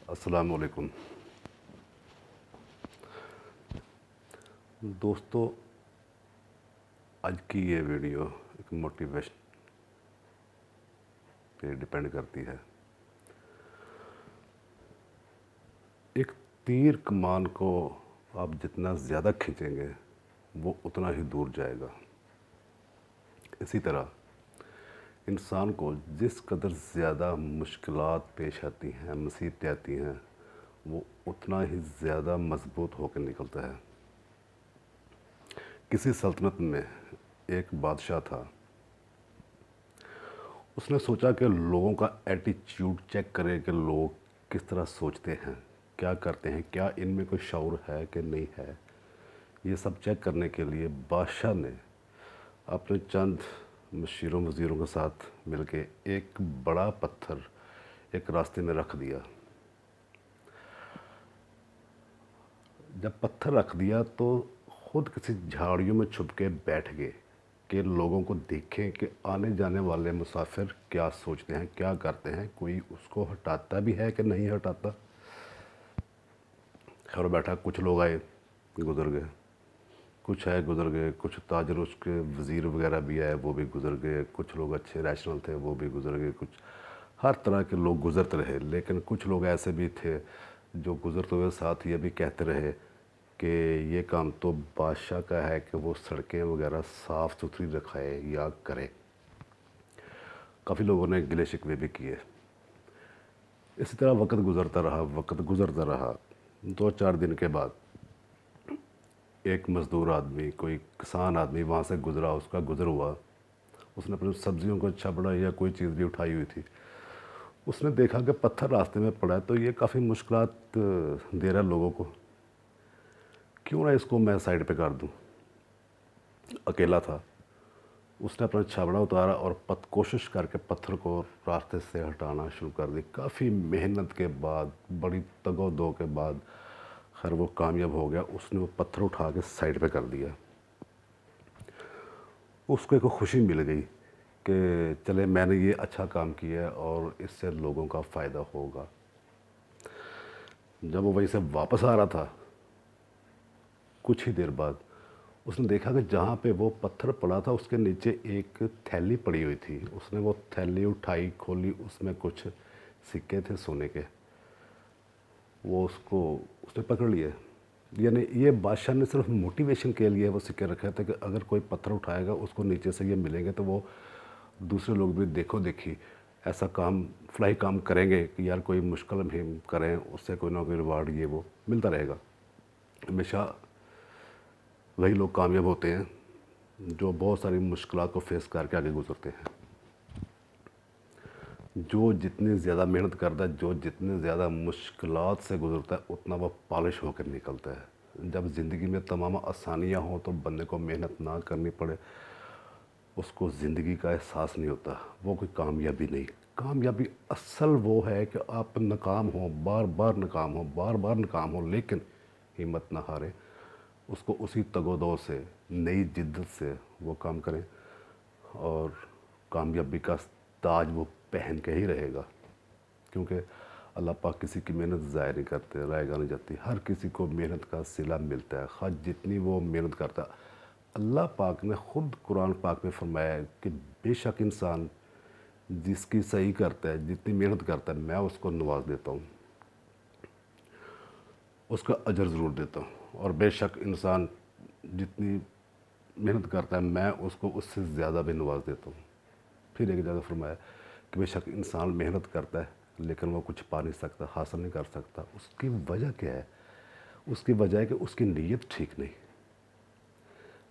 السلام علیکم دوستو، آج کی یہ ویڈیو ایک موٹیویشن پہ ڈیپینڈ کرتی ہے۔ ایک تیر کمان کو آپ جتنا زیادہ کھینچیں گے وہ اتنا ہی دور جائے گا۔ اسی طرح انسان کو جس قدر زیادہ مشکلات پیش آتی ہیں، مصیبتیں آتی ہیں، وہ اتنا ہی زیادہ مضبوط ہو کے نکلتا ہے۔ کسی سلطنت میں ایک بادشاہ تھا۔ اس نے سوچا کہ لوگوں کا ایٹیچیوڈ چیک کرے کہ لوگ کس طرح سوچتے ہیں، کیا کرتے ہیں، کیا ان میں کوئی شعور ہے کہ نہیں ہے۔ یہ سب چیک کرنے کے لیے بادشاہ نے اپنے چند مشیروں وزیروں کے ساتھ مل کے ایک بڑا پتھر ایک راستے میں رکھ دیا۔ جب پتھر رکھ دیا تو خود کسی جھاڑیوں میں چھپ کے بیٹھ گئے کہ لوگوں کو دیکھیں کہ آنے جانے والے مسافر کیا سوچتے ہیں، کیا کرتے ہیں، کوئی اس کو ہٹاتا بھی ہے کہ نہیں ہٹاتا۔ خیر بیٹھا، کچھ لوگ آئے، گزر گئے، کچھ آئے گزر گئے، کچھ تاجر اس کے وزیر وغیرہ بھی آئے، وہ بھی گزر گئے، کچھ لوگ اچھے ریشنل تھے وہ بھی گزر گئے، کچھ ہر طرح کے لوگ گزرتے رہے۔ لیکن کچھ لوگ ایسے بھی تھے جو گزرتے ہوئے ساتھ یہ بھی کہتے رہے کہ یہ کام تو بادشاہ کا ہے کہ وہ سڑکیں وغیرہ صاف ستھری رکھائے یا کرے۔ کافی لوگوں نے گلے شکوے بھی کیے۔ اسی طرح وقت گزرتا رہا۔ 2-4 دن کے بعد ایک مزدور آدمی، کوئی کسان آدمی وہاں سے گزرا، اس کا گزر ہوا۔ اس نے اپنی سبزیوں کو چھپڑا یا کوئی چیز بھی اٹھائی ہوئی تھی۔ اس نے دیکھا کہ پتھر راستے میں پڑا ہے تو یہ کافی مشکلات دے رہا ہے لوگوں کو، کیوں نہ اس کو میں سائڈ پہ کر دوں۔ اکیلا تھا۔ اس نے اپنا چھابڑا اتارا اور کوشش کر کے پتھر کو راستے سے ہٹانا شروع کر دی۔ کافی محنت کے بعد، بڑی تگ و دو کے بعد خیر وہ کامیاب ہو گیا۔ اس نے وہ پتھر اٹھا کے سائڈ پہ کر دیا۔ اس کو ایک خوشی مل گئی کہ چلے میں نے یہ اچھا کام کیا ہے اور اس سے لوگوں کا فائدہ ہوگا۔ جب وہ وہیں سے واپس آ رہا تھا، کچھ ہی دیر بعد اس نے دیکھا کہ جہاں پہ وہ پتھر پڑا تھا اس کے نیچے ایک تھیلی پڑی ہوئی تھی۔ اس نے وہ تھیلی اٹھائی، کھولی، اس میں کچھ سکے تھے سونے کے۔ وہ اس نے پکڑ لیے۔ یعنی یہ بادشاہ نے صرف موٹیویشن کے لیے وہ سکے رکھے تھے کہ اگر کوئی پتھر اٹھائے گا اس کو نیچے سے یہ ملیں گے تو وہ دوسرے لوگ بھی دیکھو دیکھی ایسا کام، فلاحی کام کریں گے کہ یار کوئی مشکل ہم کریں، اس سے کوئی نہ کوئی ریوارڈ یہ وہ ملتا رہے گا۔ ہمیشہ وہی لوگ کامیاب ہوتے ہیں جو بہت ساری مشکلات کو فیس کر کے آگے گزرتے ہیں۔ جو جتنی زیادہ محنت کرتا ہے، جو جتنے زیادہ مشکلات سے گزرتا ہے، اتنا وہ پالش ہو کر نکلتا ہے۔ جب زندگی میں تمام آسانیاں ہوں تو بندے کو محنت نہ کرنی پڑے، اس کو زندگی کا احساس نہیں ہوتا، وہ کوئی کامیابی نہیں۔ کامیابی اصل وہ ہے کہ آپ ناکام ہوں، بار بار ناکام ہوں، لیکن ہمت نہ ہاریں، اس کو اسی تگ و دو سے، نئی جدت سے وہ کام کریں اور کامیابی کا تاج وہ پہن کے ہی رہے گا۔ کیونکہ اللہ پاک کسی کی محنت ضائع نہیں کرتے، رائے گاہ نہیں جاتی۔ ہر کسی کو محنت کا صلہ ملتا ہے، خواہ جتنی وہ محنت کرتا ہے۔ اللہ پاک نے خود قرآن پاک میں فرمایا ہے کہ بے شک انسان جس کی صحیح کرتا ہے، جتنی محنت کرتا ہے، میں اس کو نواز دیتا ہوں، اس کا اجر ضرور دیتا ہوں۔ اور بے شک انسان جتنی محنت کرتا ہے میں اس کو اس سے زیادہ بھی نواز دیتا ہوں۔ پھر ایک جگہ فرمایا کہ بے شک انسان محنت کرتا ہے لیکن وہ کچھ پا نہیں سکتا، حاصل نہیں کر سکتا۔ اس کی وجہ کیا ہے؟ اس کی وجہ ہے کہ اس کی نیت ٹھیک نہیں۔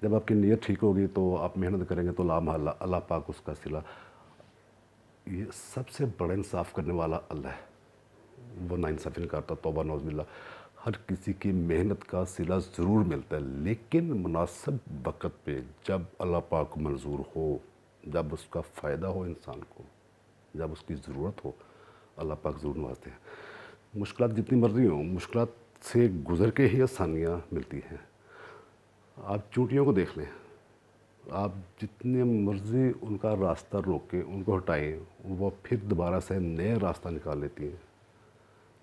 جب آپ کی نیت ٹھیک ہوگی تو آپ محنت کریں گے تو لا محالہ اللہ پاک اس کا صلہ، یہ سب سے بڑا انصاف کرنے والا اللہ ہے، وہ ناانصافی نہیں کرتا، توبہ نعوذ باللہ۔ ہر کسی کی محنت کا صلہ ضرور ملتا ہے، لیکن مناسب وقت پہ، جب اللہ پاک کو منظور ہو، جب اس کا فائدہ ہو انسان کو، جب اس کی ضرورت ہو، اللہ پاک ضرور نوازتے ہیں۔ مشکلات جتنی مرضی ہوں، مشکلات سے گزر کے ہی آسانیاں ملتی ہیں۔ آپ چونٹیوں کو دیکھ لیں، آپ جتنے مرضی ان کا راستہ روکیں، ان کو ہٹائیں، وہ پھر دوبارہ سے نئے راستہ نکال لیتی ہیں،